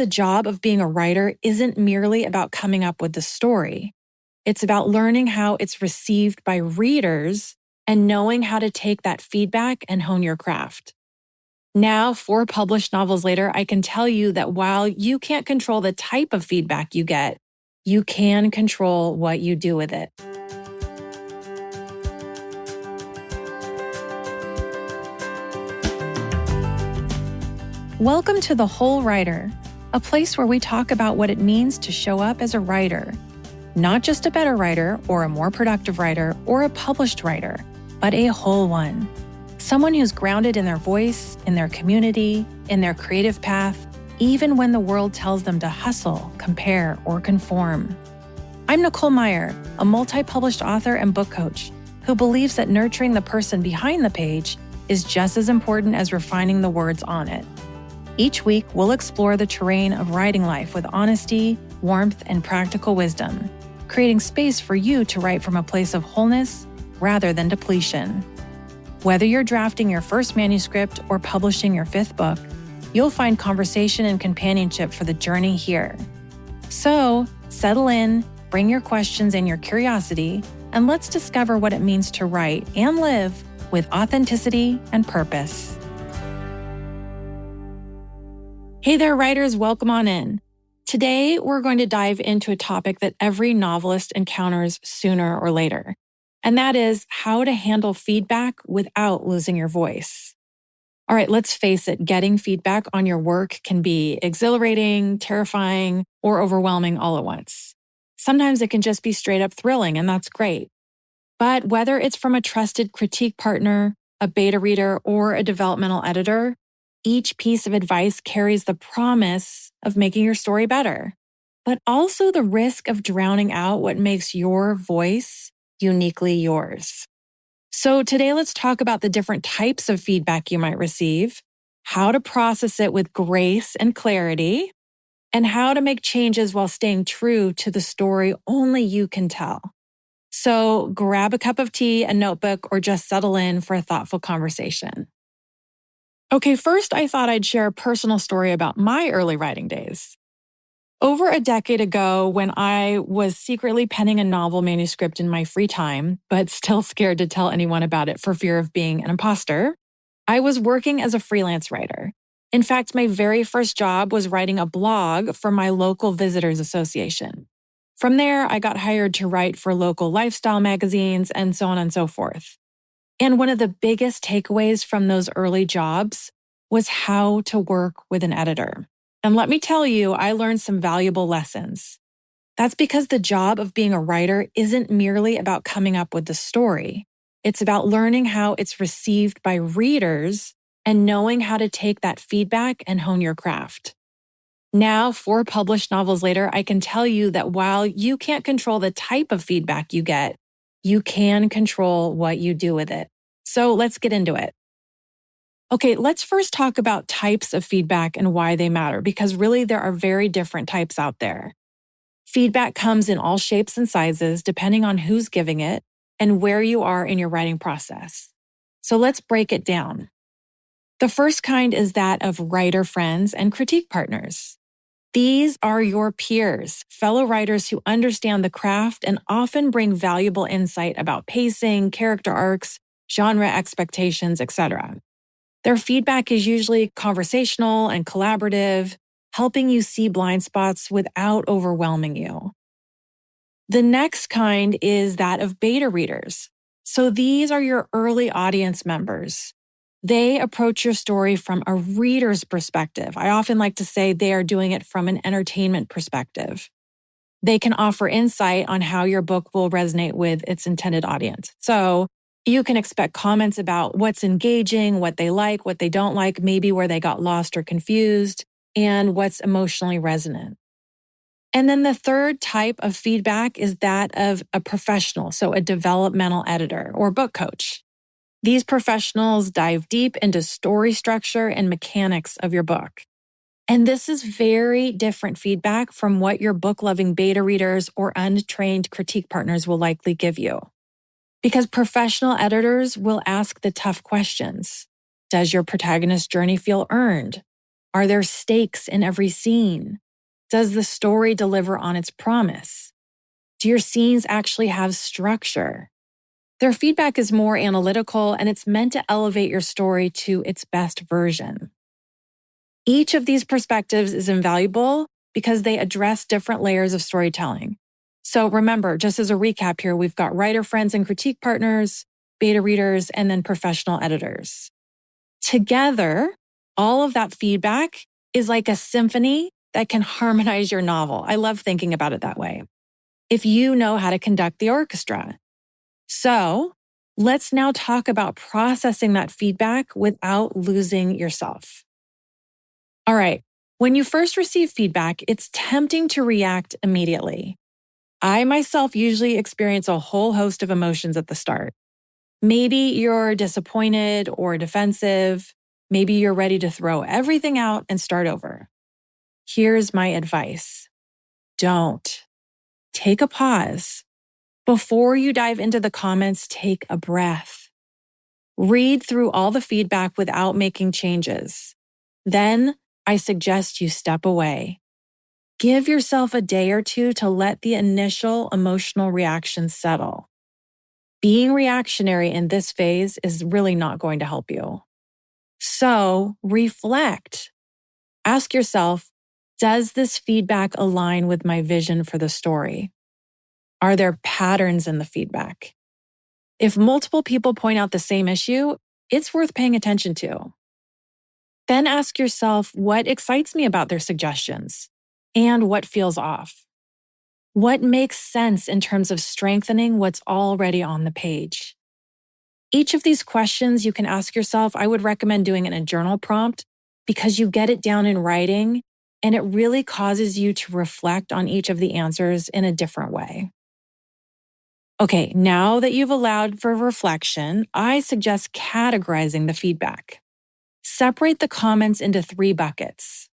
the job of being a writer isn't merely about coming up with the story. It's about learning how it's received by readers and knowing how to take that feedback and hone your craft. Now, 4 published novels later, I can tell you that while you can't control the type of feedback you get, you can control what you do with it. Welcome to The Whole Writer, a place where we talk about what it means to show up as a writer. Not just a better writer or a more productive writer or a published writer, but a whole one. Someone who's grounded in their voice, in their community, in their creative path, even when the world tells them to hustle, compare, or conform. I'm Nicole Meyer, a multi-published author and book coach who believes that nurturing the person behind the page is just as important as refining the words on it. Each week, we'll explore the terrain of writing life with honesty, warmth, and practical wisdom, creating space for you to write from a place of wholeness rather than depletion. Whether you're drafting your first manuscript or publishing your 5th book, you'll find conversation and companionship for the journey here. So, settle in, bring your questions and your curiosity, and let's discover what it means to write and live with authenticity and purpose. Hey there, writers, welcome on in. Today, we're going to dive into a topic that every novelist encounters sooner or later, and that is how to handle feedback without losing your voice. All right, let's face it, getting feedback on your work can be exhilarating, terrifying, or overwhelming all at once. Sometimes it can just be straight up thrilling, and that's great. But whether it's from a trusted critique partner, a beta reader, or a developmental editor, each piece of advice carries the promise of making your story better, but also the risk of drowning out what makes your voice uniquely yours. So today, let's talk about the different types of feedback you might receive, how to process it with grace and clarity, and how to make changes while staying true to the story only you can tell. So grab a cup of tea, a notebook, or just settle in for a thoughtful conversation. Okay, first I thought I'd share a personal story about my early writing days. Over a decade ago, when I was secretly penning a novel manuscript in my free time, but still scared to tell anyone about it for fear of being an imposter, I was working as a freelance writer. In fact, my very first job was writing a blog for my local visitors association. From there, I got hired to write for local lifestyle magazines and so on and so forth. And one of the biggest takeaways from those early jobs was how to work with an editor. And let me tell you, I learned some valuable lessons. That's because the job of being a writer isn't merely about coming up with the story. It's about learning how it's received by readers and knowing how to take that feedback and hone your craft. Now, 4 published novels later, I can tell you that while you can't control the type of feedback you get, you can control what you do with it. So let's get into it. Okay, let's first talk about types of feedback and why they matter, because really there are very different types out there. Feedback comes in all shapes and sizes, depending on who's giving it and where you are in your writing process. So let's break it down. The first kind is that of writer friends and critique partners. These are your peers, fellow writers who understand the craft and often bring valuable insight about pacing, character arcs, genre expectations, etc. Their feedback is usually conversational and collaborative, helping you see blind spots without overwhelming you. The next kind is that of beta readers. So these are your early audience members. They approach your story from a reader's perspective. I often like to say they are doing it from an entertainment perspective. They can offer insight on how your book will resonate with its intended audience. So you can expect comments about what's engaging, what they like, what they don't like, maybe where they got lost or confused, and what's emotionally resonant. And then the third type of feedback is that of a professional, so a developmental editor or book coach. These professionals dive deep into story structure and mechanics of your book. And this is very different feedback from what your book-loving beta readers or untrained critique partners will likely give you. Because professional editors will ask the tough questions. Does your protagonist's journey feel earned? Are there stakes in every scene? Does the story deliver on its promise? Do your scenes actually have structure? Their feedback is more analytical and it's meant to elevate your story to its best version. Each of these perspectives is invaluable because they address different layers of storytelling. So remember, just as a recap here, we've got writer friends and critique partners, beta readers, and then professional editors. Together, all of that feedback is like a symphony that can harmonize your novel. I love thinking about it that way. If you know how to conduct the orchestra. So let's now talk about processing that feedback without losing yourself. All right. When you first receive feedback, it's tempting to react immediately. I myself usually experience a whole host of emotions at the start. Maybe you're disappointed or defensive. Maybe you're ready to throw everything out and start over. Here's my advice. Don't. Take a pause. Before you dive into the comments, take a breath. Read through all the feedback without making changes. Then I suggest you step away. Give yourself a day or two to let the initial emotional reaction settle. Being reactionary in this phase is really not going to help you. So reflect. Ask yourself, does this feedback align with my vision for the story? Are there patterns in the feedback? If multiple people point out the same issue, it's worth paying attention to. Then ask yourself what excites me about their suggestions and what feels off. What makes sense in terms of strengthening what's already on the page? Each of these questions you can ask yourself, I would recommend doing it in a journal prompt because you get it down in writing and it really causes you to reflect on each of the answers in a different way. Okay, now that you've allowed for reflection, I suggest categorizing the feedback. Separate the comments into 3 buckets.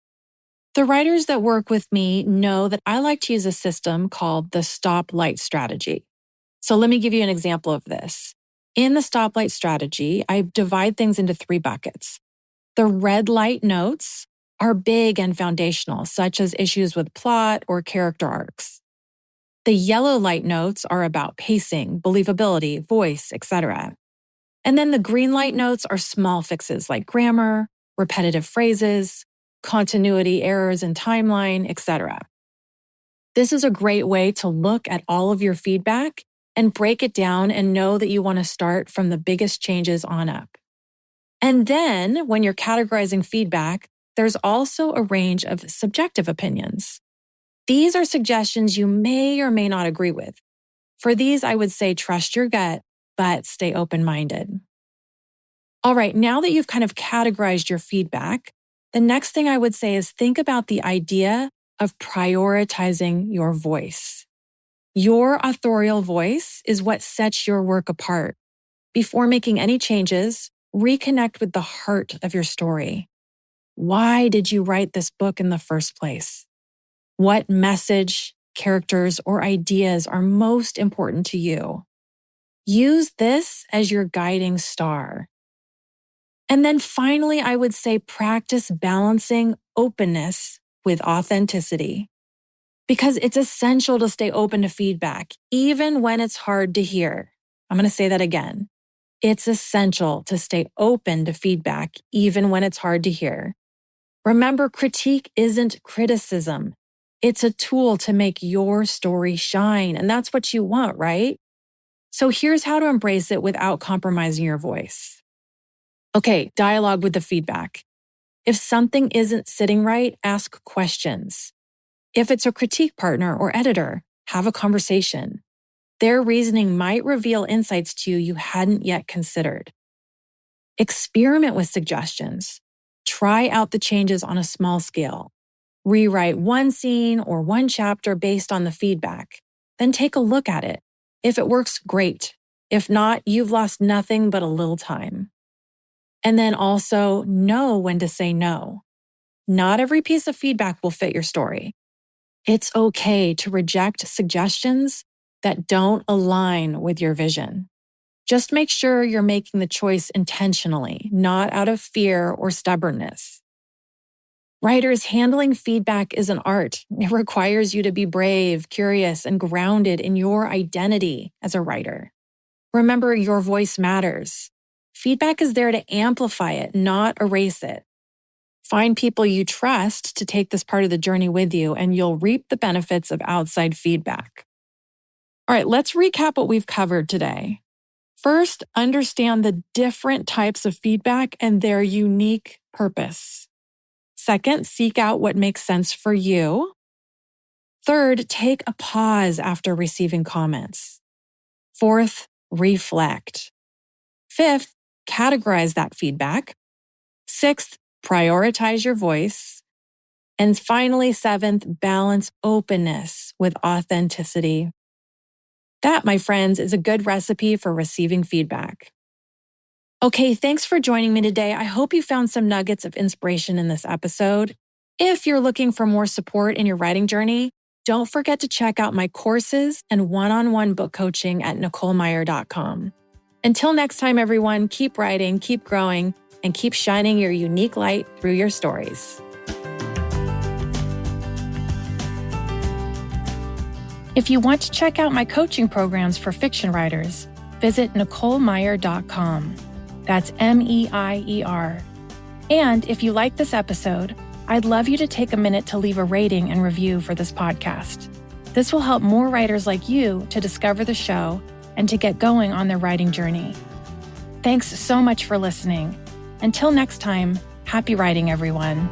The writers that work with me know that I like to use a system called the stoplight strategy. So let me give you an example of this. In the stoplight strategy, I divide things into 3 buckets. The red light notes are big and foundational, such as issues with plot or character arcs. The yellow light notes are about pacing, believability, voice, etc. And then the green light notes are small fixes like grammar, repetitive phrases, continuity errors in timeline, etc. This is a great way to look at all of your feedback and break it down and know that you want to start from the biggest changes on up. And then when you're categorizing feedback, there's also a range of subjective opinions. These are suggestions you may or may not agree with. For these, I would say trust your gut, but stay open-minded. All right, now that you've kind of categorized your feedback, the next thing I would say is think about the idea of prioritizing your voice. Your authorial voice is what sets your work apart. Before making any changes, reconnect with the heart of your story. Why did you write this book in the first place? What message, characters, or ideas are most important to you? Use this as your guiding star. And then finally, I would say practice balancing openness with authenticity. Because it's essential to stay open to feedback, even when it's hard to hear. I'm going to say that again. It's essential to stay open to feedback, even when it's hard to hear. Remember, critique isn't criticism. It's a tool to make your story shine, and that's what you want, right? So here's how to embrace it without compromising your voice. Okay, dialogue with the feedback. If something isn't sitting right, ask questions. If it's a critique partner or editor, have a conversation. Their reasoning might reveal insights to you you hadn't yet considered. Experiment with suggestions. Try out the changes on a small scale. Rewrite one scene or one chapter based on the feedback. Then take a look at it. If it works, great. If not, you've lost nothing but a little time. And then also know when to say no. Not every piece of feedback will fit your story. It's okay to reject suggestions that don't align with your vision. Just make sure you're making the choice intentionally, not out of fear or stubbornness. Writers, handling feedback is an art. It requires you to be brave, curious, and grounded in your identity as a writer. Remember, your voice matters. Feedback is there to amplify it, not erase it. Find people you trust to take this part of the journey with you, and you'll reap the benefits of outside feedback. All right, let's recap what we've covered today. First, understand the different types of feedback and their unique purpose. Second, seek out what makes sense for you. Third, take a pause after receiving comments. Fourth, reflect. Fifth, categorize that feedback. Sixth, prioritize your voice. And finally, seventh, balance openness with authenticity. That, my friends, is a good recipe for receiving feedback. Okay, thanks for joining me today. I hope you found some nuggets of inspiration in this episode. If you're looking for more support in your writing journey, don't forget to check out my courses and one-on-one book coaching at NicoleMeyer.com. Until next time, everyone, keep writing, keep growing, and keep shining your unique light through your stories. If you want to check out my coaching programs for fiction writers, visit NicoleMeyer.com. That's MEIER. And if you like this episode, I'd love you to take a minute to leave a rating and review for this podcast. This will help more writers like you to discover the show and to get going on their writing journey. Thanks so much for listening. Until next time, happy writing, everyone.